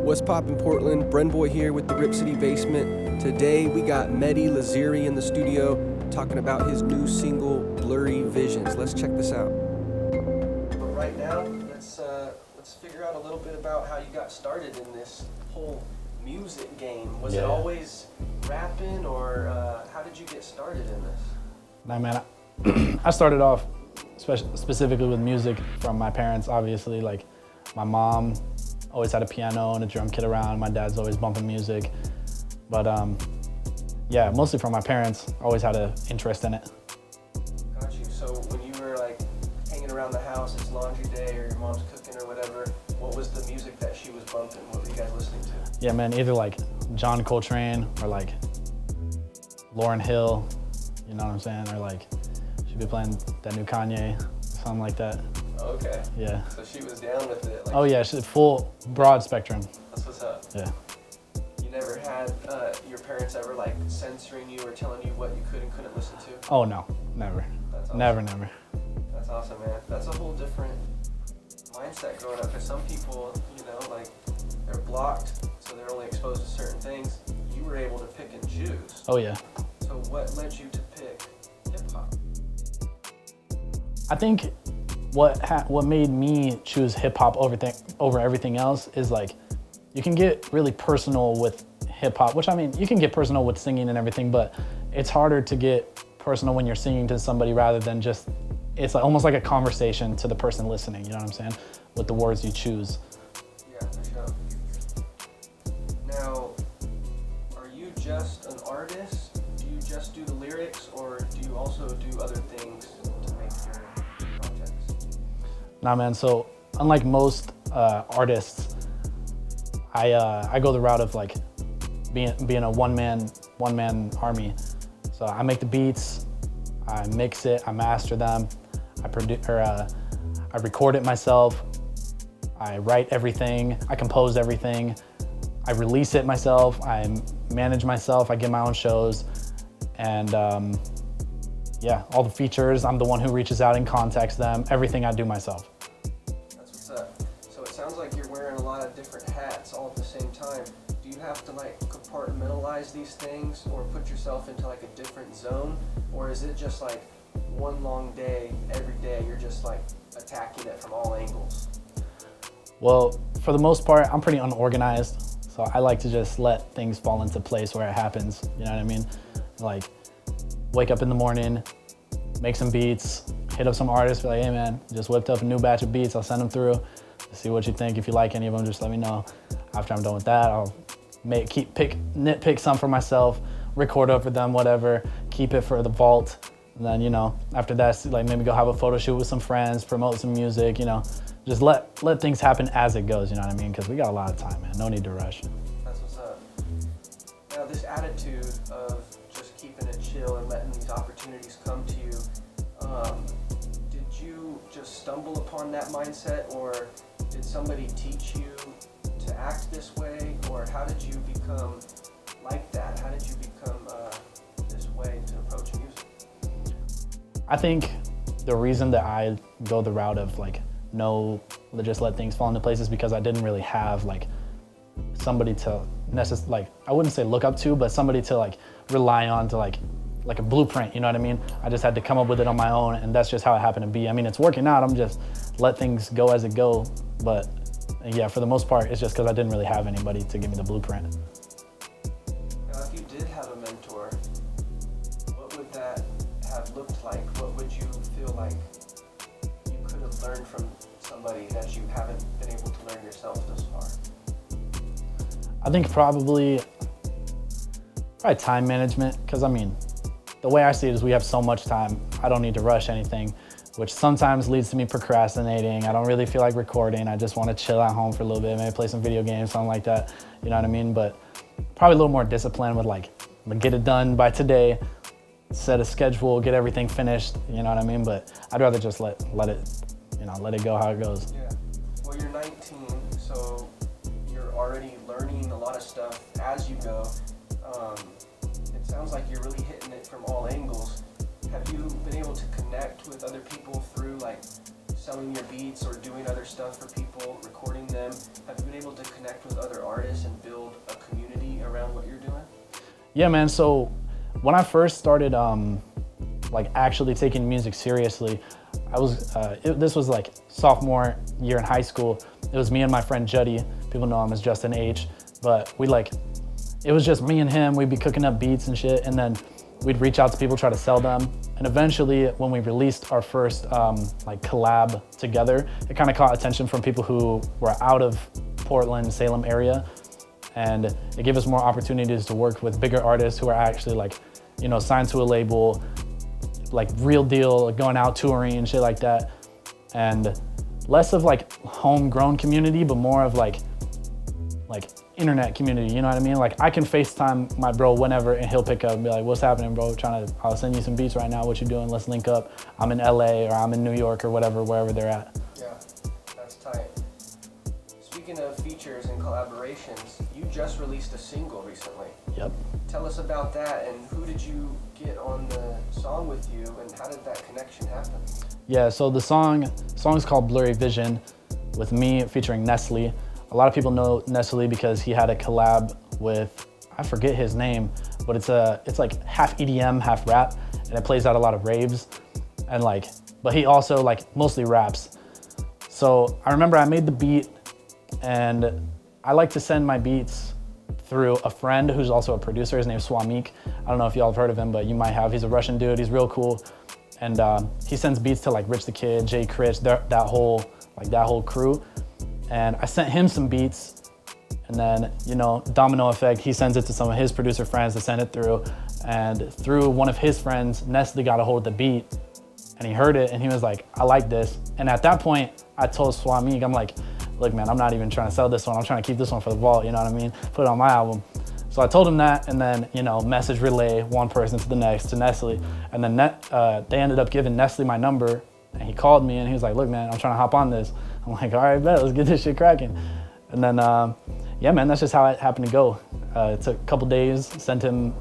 What's poppin' Portland? BrenBoy here with the Rip City Basement. Today we got Mehdi Lazaari in the studio talking about his new single, Blurry Visions. Let's check this out. But right now, let's figure out a little bit about how you got started in this whole music game. Was it always rapping, or how did you get started in this? Nah, man, I started off specifically with music from my parents, obviously. Like, my mom always had a piano and a drum kit around. My dad's always bumping music. But yeah, mostly from my parents. Always had an interest in it. Got you. So when you were like hanging around the house, it's laundry day or your mom's cooking or whatever, what was the music that she was bumping? What were you guys listening to? Yeah, man, either like John Coltrane or like Lauryn Hill, you know what I'm saying? Or like she'd be playing that new Kanye, something like that. Okay. Yeah. So she was down with it. Like, oh yeah, she's full, broad spectrum. That's what's up. Yeah. You never had your parents ever like censoring you or telling you what you could and couldn't listen to? Oh no, never. That's awesome. Never. That's awesome, man. That's a whole different mindset growing up. Because some people, you know, like they're blocked, so they're only exposed to certain things. You were able to pick and choose. Oh yeah. So what led you to pick hip hop? I think what made me choose hip hop over everything else is like, you can get really personal with hip hop, which I mean, you can get personal with singing and everything, but it's harder to get personal when you're singing to somebody rather than just, it's like, almost like a conversation to the person listening, you know what I'm saying? With the words you choose. Yeah, for sure. Now, are you just an artist? Do you just do the lyrics, or do you also do other things to make your projects? Nah, man, so unlike most artists, I go the route of like being a one-man army. So I make the beats, I mix it, I master them, I record it myself, I write everything, I compose everything, I release it myself, I manage myself, I get my own shows, and yeah, all the features, I'm the one who reaches out and contacts them, everything I do myself. That's what's up. So it sounds like you're wearing a lot of different hats all at the same time. Do you have to like compartmentalize these things or put yourself into like a different zone? Or is it just like one long day, every day you're just like attacking it from all angles? Well, for the most part, I'm pretty unorganized. So I like to just let things fall into place where it happens, you know what I mean? Like, wake up in the morning, make some beats, hit up some artists, be like, hey man, just whipped up a new batch of beats, I'll send them through, see what you think. If you like any of them, just let me know. After I'm done with that, I'll nitpick some for myself, record over them, whatever, keep it for the vault. And then, you know, after that, like maybe go have a photo shoot with some friends, promote some music, you know, just let things happen as it goes, you know what I mean? Because we got a lot of time, man, no need to rush. That's what's up. Now this attitude of just keeping it chill and letting these opportunities come to you, did you just stumble upon that mindset, or did somebody teach you to act this way, or how did you become like that? How did you become this way to approach music? I think the reason that I go the route of like, just let things fall into place is because I didn't really have like somebody to like, I wouldn't say look up to, but somebody to like rely on to like a blueprint, you know what I mean? I just had to come up with it on my own, and that's just how it happened to be. I mean, it's working out, I'm just let things go as it go, but yeah, for the most part, it's just because I didn't really have anybody to give me the blueprint. Now, if you did have a mentor, what would that have looked like? What would you feel like you could have learned from somebody that you haven't been able to learn yourself thus far? I think probably time management, because I mean, the way I see it is we have so much time, I don't need to rush anything, which sometimes leads to me procrastinating. I don't really feel like recording. I just want to chill at home for a little bit, maybe play some video games, something like that, you know what I mean? But probably a little more discipline with like, get it done by today, set a schedule, get everything finished, you know what I mean? But I'd rather just let it go how it goes. Yeah, well, you're 19, so you're already learning a lot of stuff as you go. It sounds like you're really hitting it from all angles. Have you been able to connect with other people through like selling your beats or doing other stuff for people, recording them, have you been able to connect with other artists and build a community around what you're doing? Yeah, man. So when I first started like actually taking music seriously, I was this was like sophomore year in high school. It was me and my friend Juddy. People know him as Justin H. But it was just me and him. We'd be cooking up beats and shit, and then we'd reach out to people, try to sell them. And eventually, when we released our first like collab together, it kind of caught attention from people who were out of Portland, Salem area. And it gave us more opportunities to work with bigger artists who are actually like, you know, signed to a label, like real deal, going out touring and shit like that. And less of like homegrown community, but more of like internet community, you know what I mean? Like I can FaceTime my bro whenever and he'll pick up and be like, what's happening, bro? I'll send you some beats right now. What you doing? Let's link up. I'm in LA or I'm in New York or whatever, wherever they're at. Yeah, that's tight. Speaking of features and collaborations, you just released a single recently. Yep. Tell us about that, and who did you get on the song with you, and how did that connection happen? Yeah, so the song's called Blurry Vision with me featuring Nestle. A lot of people know Nestle because he had a collab with, I forget his name, but it's like half EDM, half rap, and it plays out a lot of raves. And but he also mostly raps. So I remember I made the beat, and I like to send my beats through a friend who's also a producer. His name's Swamik. I don't know if y'all have heard of him, but you might have. He's a Russian dude, he's real cool. And he sends beats to Rich the Kid, Jay Critch, that whole crew. And I sent him some beats, and then, you know, domino effect, he sends it to some of his producer friends to send it through. And through one of his friends, Nestle got a hold of the beat, and he heard it, and he was like, I like this. And at that point, I told Swamik, I'm like, look, man, I'm not even trying to sell this one. I'm trying to keep this one for the vault, you know what I mean? Put it on my album. So I told him that, and then, you know, message relay one person to the next, to Nestle. And then they ended up giving Nestle my number, and he called me, and he was like, look, man, I'm trying to hop on this. I'm like, all right, bet, let's get this shit cracking. And then, yeah, man, that's just how it happened to go. It took a couple days, sent him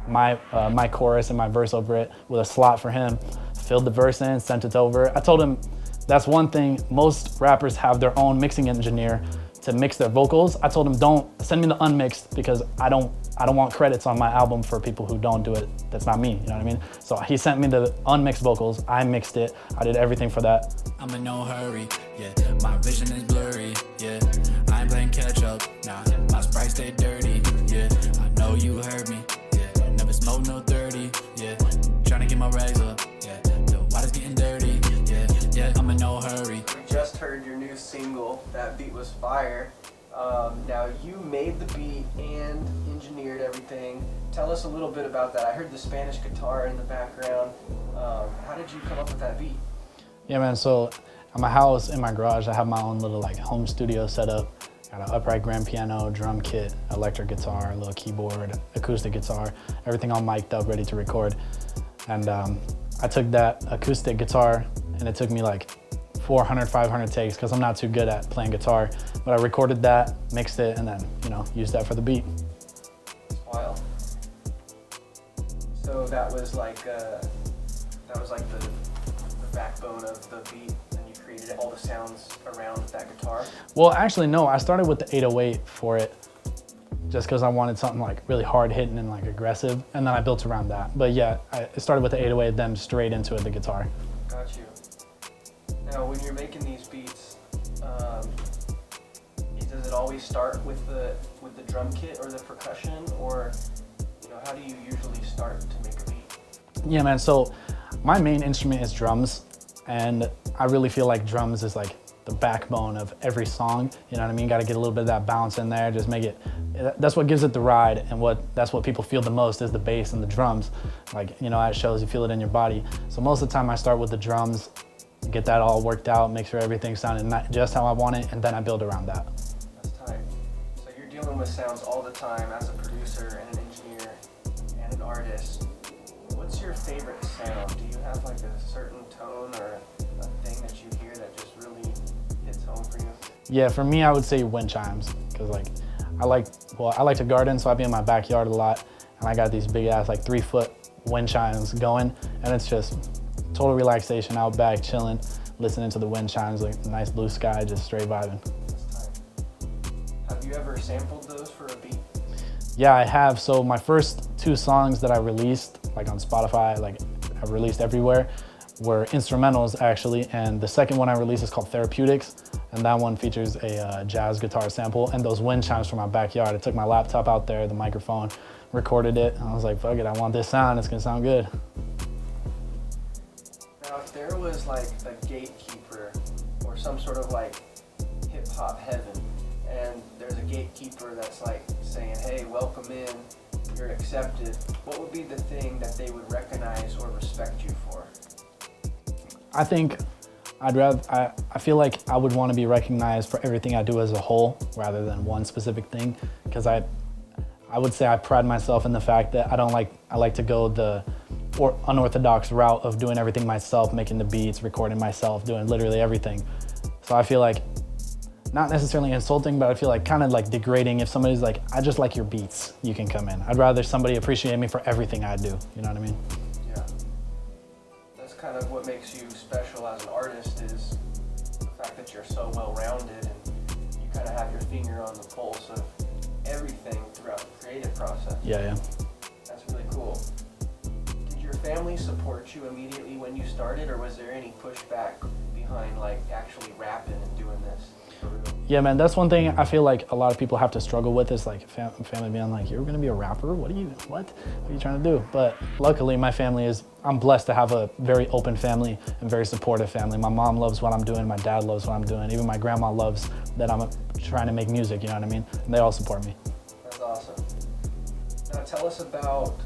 my chorus and my verse over it with a slot for him, filled the verse in, sent it over. I told him that's one thing, most rappers have their own mixing engineer to mix their vocals. I told him, don't send me the unmixed, because I don't want credits on my album for people who don't do it. That's not me, you know what I mean? So he sent me the unmixed vocals, I mixed it, I did everything for that. I'm in no hurry, yeah, my vision is blurry, yeah, I ain't playing catch up, nah, my sprite stay dirty, yeah, I know you heard me, yeah, never smoke no 30, yeah, trying to get my rags up, yeah, the water's getting dirty, yeah, I'm in no hurry. We just heard your new single, that beat was fire. Now you made the beat and engineered everything. Tell us a little bit about that. I heard the Spanish guitar in the background. How did you come up with that beat? Yeah, man, so at my house, in my garage, I have my own little home studio set up. Got an upright grand piano, drum kit, electric guitar, a little keyboard, acoustic guitar, everything all mic'd up, ready to record. And I took that acoustic guitar, and it took me 400, 500 takes, because I'm not too good at playing guitar. But I recorded that, mixed it, and then, you know, used that for the beat. That's wild. So that was the backbone of the beat, and you created all the sounds around that guitar? Well, actually, no. I started with the 808 for it, just because I wanted something really hard hitting and aggressive, and then I built around that. But yeah, I started with the 808, then straight into it, the guitar. Got you. Now, when you're making these beats, does it always start with the drum kit or the percussion, or how do you usually start to make a beat? Yeah, man. So my main instrument is drums, and I really feel like drums is the backbone of every song. You know what I mean? Got to get a little bit of that bounce in there. Just make it. That's what gives it the ride, and that's what people feel the most is the bass and the drums. At shows, you feel it in your body. So most of the time, I start with the drums. Get that all worked out, make sure everything's sounding not just how I want it, and then I build around that. That's tight. So you're dealing with sounds all the time as a producer and an engineer and an artist. What's your favorite sound? Do you have a certain tone or a thing that you hear that just really hits home for you? Yeah, for me, I would say wind chimes, because I like to garden, so I be in my backyard a lot, and I got these big ass 3-foot wind chimes going, and it's just total relaxation out back, chilling, listening to the wind chimes, like nice blue sky, just straight vibing. That's tight. Have you ever sampled those for a beat? Yeah, I have. So my first 2 songs that I released, like on Spotify, like I released everywhere, were instrumentals actually. And the second one I released is called Therapeutics. And that one features a jazz guitar sample and those wind chimes from my backyard. I took my laptop out there, the microphone, recorded it. And I was like, fuck it, I want this sound, it's gonna sound good. Now, if there was like a gatekeeper or some sort of like hip hop heaven, and there's a gatekeeper that's like saying, hey, welcome in, you're accepted, what would be the thing that they would recognize or respect you for? I think I feel like I would want to be recognized for everything I do as a whole rather than one specific thing, because I would say I pride myself in the fact that I like to go the unorthodox route of doing everything myself, making the beats, recording myself, doing literally everything. So I feel like, not necessarily insulting, but I feel like kind of like degrading if somebody's like, I just like your beats, you can come in. I'd rather somebody appreciate me for everything I do, you know what I mean? Yeah. That's kind of what makes you special as an artist, is the fact that you're so well-rounded and you kind of have your finger on the pulse of everything throughout the creative process. Yeah. That's really cool. Did your family support you immediately when you started, or was there any pushback behind like actually rapping and doing this for real? Yeah, man, that's one thing I feel like a lot of people have to struggle with, is like family being like, you're gonna be a rapper? What are you trying to do? But luckily my family I'm blessed to have a very open family and very supportive family. My mom loves what I'm doing, my dad loves what I'm doing, even my grandma loves that I'm trying to make music, you know what I mean? And they all support me. That's awesome. Now tell us about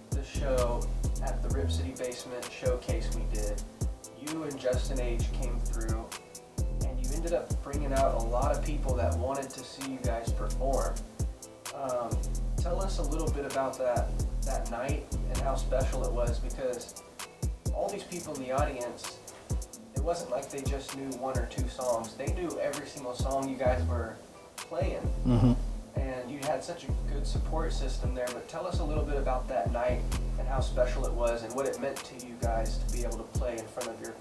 the show at the Rip City Basement showcase we did. You and Justin H came through, and you ended up bringing out a lot of people that wanted to see you guys perform. Tell us a little bit about that night and how special it was, because all these people in the audience, it wasn't like they just knew 1 or 2 songs. They knew every single song you guys were playing. Mm-hmm. And you had such a good support system there. But tell us a little bit about that night and how special it was and what it meant to you guys to be able to play in front of your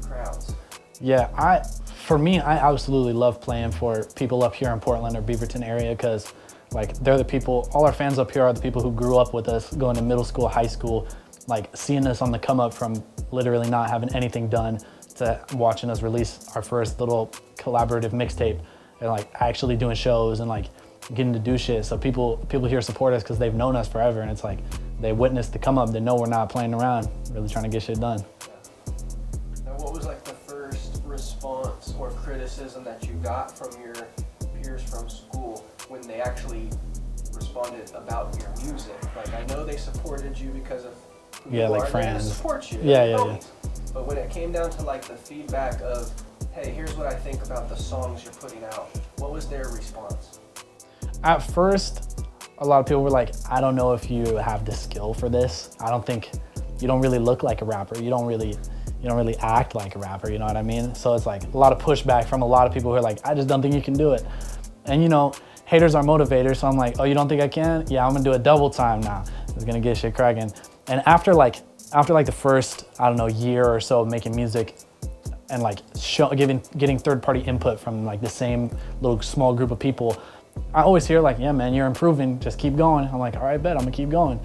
crowds. Yeah, for me, I absolutely love playing for people up here in Portland or Beaverton area, because like they're the people, all our fans up here are the people who grew up with us, going to middle school, high school, like seeing us on the come up from literally not having anything done to watching us release our first little collaborative mixtape, and like actually doing shows and like getting to do shit. So people here support us because they've known us forever, and it's like they witnessed the come up, they know we're not playing around, really trying to get shit done. Now what was like the first response or criticism that you got from your peers from school when they actually responded about your music? Like, I know they supported you because of who you like are. friends. They support you. Yeah. But when it came down to like the feedback of, hey, here's what I think about the songs you're putting out, what was their response? At first, a lot of people were like, I don't know if you have the skill for this. I don't think, you don't really look like a rapper. You don't really act like a rapper, you know what I mean? So it's like a lot of pushback from a lot of people who are like, I just don't think you can do it. And you know, haters are motivators, so I'm like, oh, you don't think I can? Yeah, I'm gonna do it double time now. It's gonna get shit cracking. And after like the first, I don't know, year or so of making music and like getting third-party input from like the same little small group of people, I always hear like, yeah, man, you're improving, just keep going. I'm like, all right, bet, I'm gonna keep going.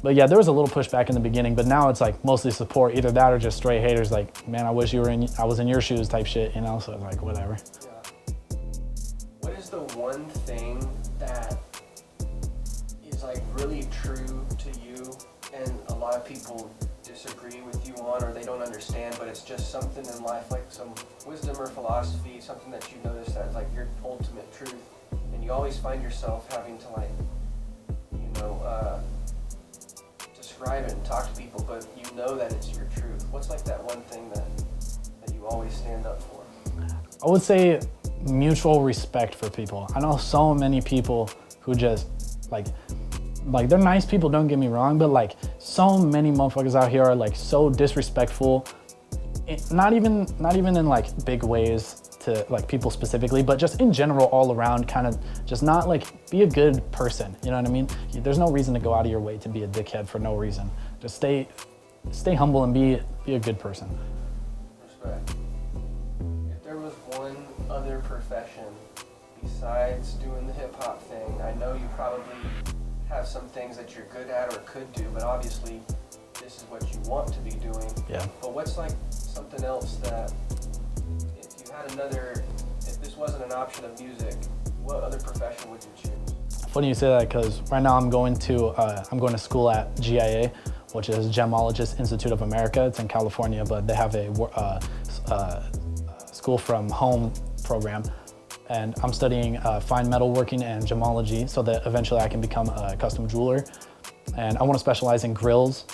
But yeah, there was a little pushback in the beginning, but now it's like mostly support, either that or just straight haters like, man, I wish I was in your shoes type shit, you know, so it's like, whatever. Yeah. What is the one thing that is like really true to you and a lot of people disagree with you on, or they don't understand, but it's just something in life, like some wisdom or philosophy, something that you notice that's like your ultimate truth, and you always find yourself having to like, you know, describe it and talk to people, but you know that it's your truth. What's like that one thing that you always stand up for? I would say mutual respect for people. I know so many people who just like they're nice people, don't get me wrong, but like so many motherfuckers out here are like so disrespectful. Not even in like big ways to like people specifically, but just in general all around, kind of just not like be a good person, you know what I mean? There's no reason to go out of your way to be a dickhead for no reason. Just stay humble and be a good person. Respect. profession besides doing the hip hop thing? I know you probably have some things that you're good at or could do, but obviously this is what you want to be doing. Yeah. But what's like something else that if this wasn't an option of music, what other profession would you choose? Funny you say that, because right now I'm going to school at GIA, which is Gemologist Institute of America. It's in California, but they have a school from home program. And I'm studying fine metalworking and gemology so that eventually I can become a custom jeweler. And I want to specialize in grills.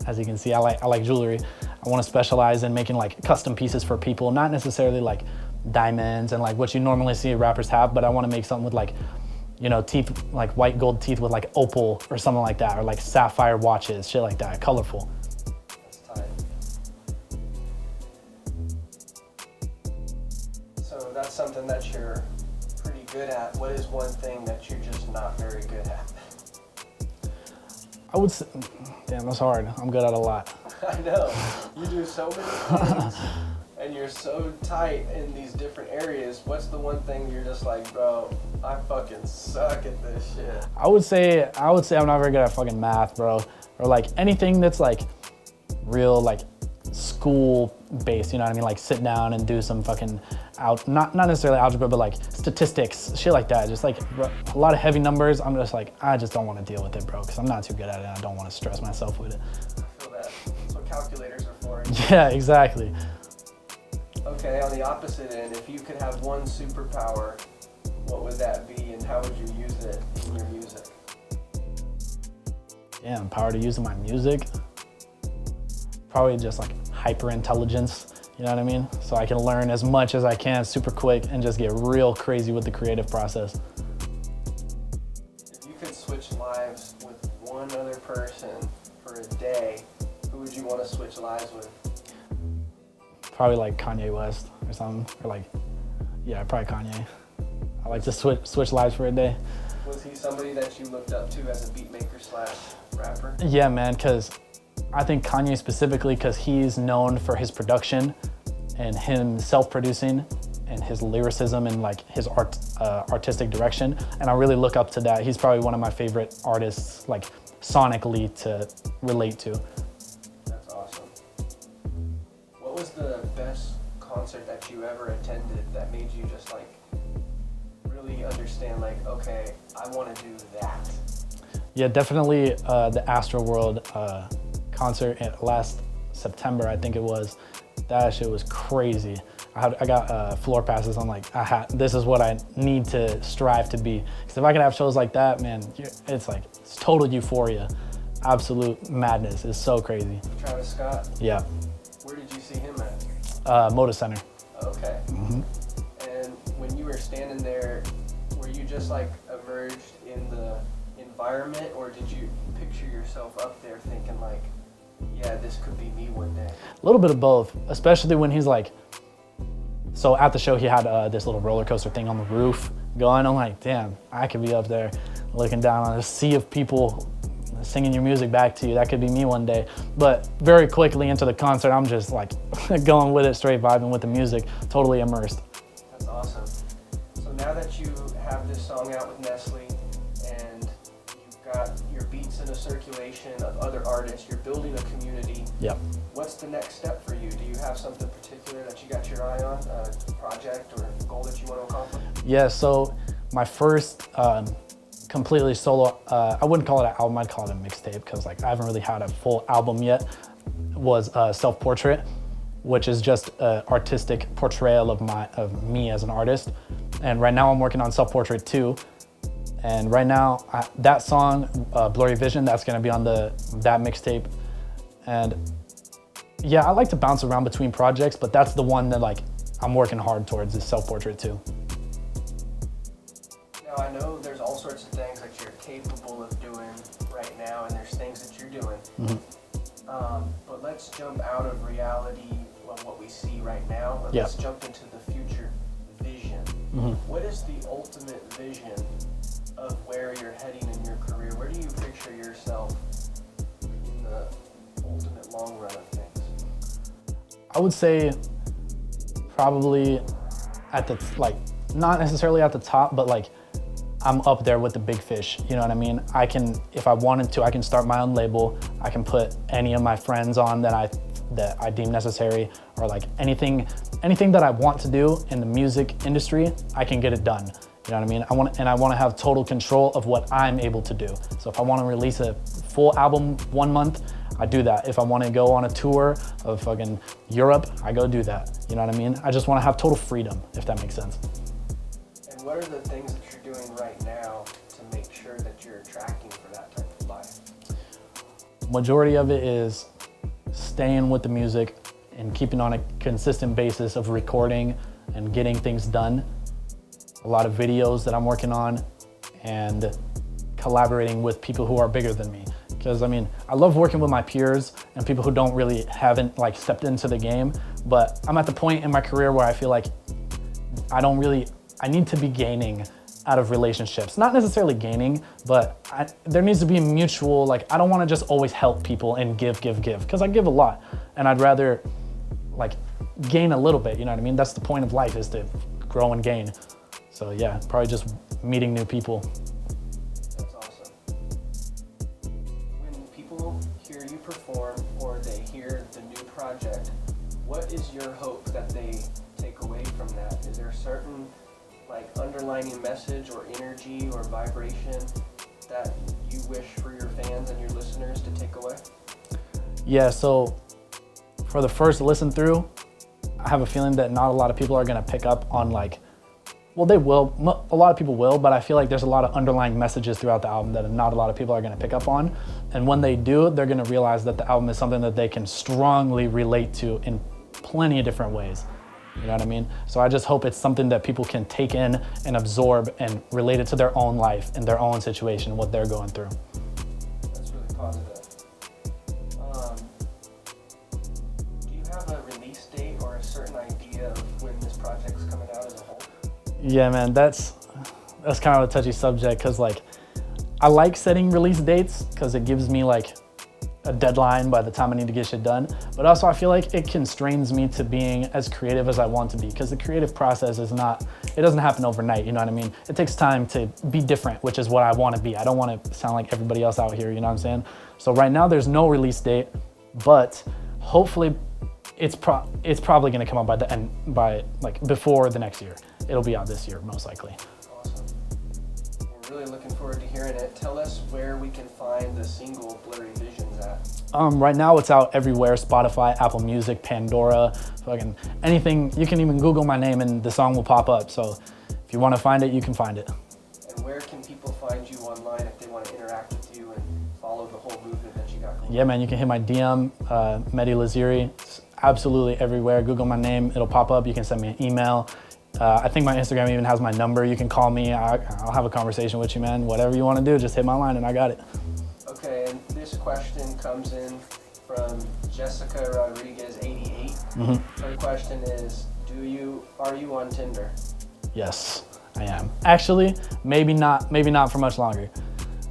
As you can see, I like jewelry. I want to specialize in making like custom pieces for people, not necessarily like diamonds and like what you normally see rappers have, but I want to make something with like, you know, teeth, like white gold teeth with like opal or something like that, or like sapphire watches, shit like that, colorful. That's tight. So that's something that you're pretty good at. What is one thing that you're just not very good at? I would say, damn, that's hard. I'm good at a lot. I know. You do so many things, and you're so tight in these different areas. What's the one thing you're just like, bro, I fucking suck at this shit? I would say I'm not very good at fucking math, bro. Or like anything that's like real like school based, you know what I mean? Like sit down and do some fucking not necessarily algebra, but like statistics, shit like that. Just like a lot of heavy numbers. I'm just like, I just don't want to deal with it, bro, because I'm not too good at it and I don't want to stress myself with it. I feel that. That's what calculators are for. Yeah, exactly. Okay, on the opposite end, if you could have one superpower, what would that be and how would you use it in your music? Yeah, power to use in my music. Probably just like hyper intelligence. You know what I mean? So I can learn as much as I can super quick and just get real crazy with the creative process. If you could switch lives with one other person for a day, who would you want to switch lives with? Probably like Kanye West or something. Or like, yeah, probably Kanye. I like to switch lives for a day. Was he somebody that you looked up to as a beat maker / rapper? Yeah, man, because I think Kanye specifically, because he's known for his production and him self-producing and his lyricism and like his artistic direction. And I really look up to that. He's probably one of my favorite artists, like sonically, to relate to. That's awesome. What was the best concert that you ever attended that made you just like really understand like, okay, I want to do that? Yeah, definitely the Astroworld concert last September, I think it was. That shit was crazy. I got floor passes. I'm like, this is what I need to strive to be. Because if I could have shows like that, man, it's total euphoria. Absolute madness. It's so crazy. Travis Scott? Yeah. Where did you see him at? Moda Center. Okay. Mm-hmm. And when you were standing there, were you just like immersed in the environment, or did you picture yourself up there thinking like, yeah, this could be me one day? A little bit of both, especially when he's like, so at the show he had this little roller coaster thing on the roof going. I'm like, damn, I could be up there looking down on a sea of people singing your music back to you. That could be me one day. But very quickly into the concert, I'm just like going with it, straight vibing with the music, totally immersed. That's awesome. So now that you have this song out with Nestle and you've got your beats in a circulation of other artists, you're building a community. Yep. What's the next step for you? Do you have something particular that you got your eye on, a project or a goal that you want to accomplish? Yeah, so my first completely solo, I wouldn't call it an album, I'd call it a mixtape, because like I haven't really had a full album yet, was Self-Portrait, which is just an artistic portrayal of me as an artist. And right now I'm working on Self-Portrait 2. And right now, that song, Blurry Vision, that's gonna be on that mixtape. And yeah, I like to bounce around between projects, but that's the one that like I'm working hard towards, is Self-Portrait 2. Now I know there's all sorts of things that you're capable of doing right now, and there's things that you're doing. Mm-hmm. But let's jump out of reality of what we see right now, and let's jump into the future vision. Mm-hmm. What is the ultimate vision of where you're heading in your career? Where do you picture yourself in the ultimate long run of things? I would say probably at the, like, not necessarily at the top, but like I'm up there with the big fish, you know what I mean? I can, if I wanted to, I can start my own label. I can put any of my friends on that I deem necessary, or like anything that I want to do in the music industry, I can get it done. You know what I mean? I want to have total control of what I'm able to do. So if I want to release a full album 1 month, I do that. If I want to go on a tour of fucking Europe, I go do that. You know what I mean? I just want to have total freedom, if that makes sense. And what are the things that you're doing right now to make sure that you're tracking for that type of life? Majority of it is staying with the music and keeping on a consistent basis of recording and getting things done. A lot of videos that I'm working on and collaborating with people who are bigger than me. Because I mean, I love working with my peers and people who haven't like stepped into the game, but I'm at the point in my career where I feel like I need to be gaining out of relationships. Not necessarily gaining, but there needs to be a mutual, like, I don't want to just always help people and give, because I give a lot. And I'd rather like gain a little bit, you know what I mean? That's the point of life, is to grow and gain. So yeah, probably just meeting new people. That's awesome. When people hear you perform or they hear the new project, what is your hope that they take away from that? Is there a certain like underlining message or energy or vibration that you wish for your fans and your listeners to take away? Yeah, so for the first listen through, I have a feeling that not a lot of people are gonna pick up on like, well, they will, a lot of people will, but I feel like there's a lot of underlying messages throughout the album that not a lot of people are gonna pick up on. And when they do, they're gonna realize that the album is something that they can strongly relate to in plenty of different ways. You know what I mean? So I just hope it's something that people can take in and absorb and relate it to their own life and their own situation, what they're going through. That's really positive. Do you have a release date or a certain idea of when this project's coming out as a whole? Yeah, man, that's kind of a touchy subject, because like I like setting release dates because it gives me like a deadline by the time I need to get shit done. But also I feel like it constrains me to being as creative as I want to be, because the creative process it doesn't happen overnight, you know what I mean? It takes time to be different, which is what I want to be. I don't want to sound like everybody else out here, you know what I'm saying? So right now there's no release date, but hopefully it's probably going to come out by like before the next year. It'll be out this year, most likely. Awesome. We're really looking forward to hearing it. Tell us where we can find the single Blurry Visions at. Right now it's out everywhere: Spotify, Apple Music, Pandora, fucking anything. You can even Google my name and the song will pop up. So if you want to find it, you can find it. And where can people find you online if they want to interact with you and follow the whole movement that you got going? Yeah, man, you can hit my DM, Mehdi Lazaari. It's absolutely everywhere. Google my name, it'll pop up. You can send me an email. I think my Instagram even has my number. You can call me. I'll have a conversation with you, man. Whatever you want to do, just hit my line and I got it. Okay, and this question comes in from Jessica Rodriguez 88. Her question is, are you on Tinder? Yes, I am. Actually, maybe not for much longer.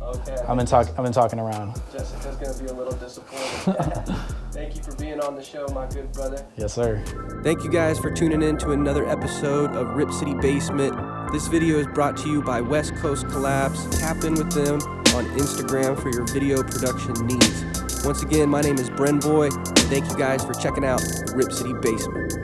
Okay. I've been talking around. Jessica's gonna be a little disappointed. Thank you for being on the show, my good brother. Yes, sir. Thank you guys for tuning in to another episode of Rip City Basement. This video is brought to you by West Coast Collabs. Tap in with them on Instagram for your video production needs. Once again, my name is BrenBoy, and thank you guys for checking out the Rip City Basement.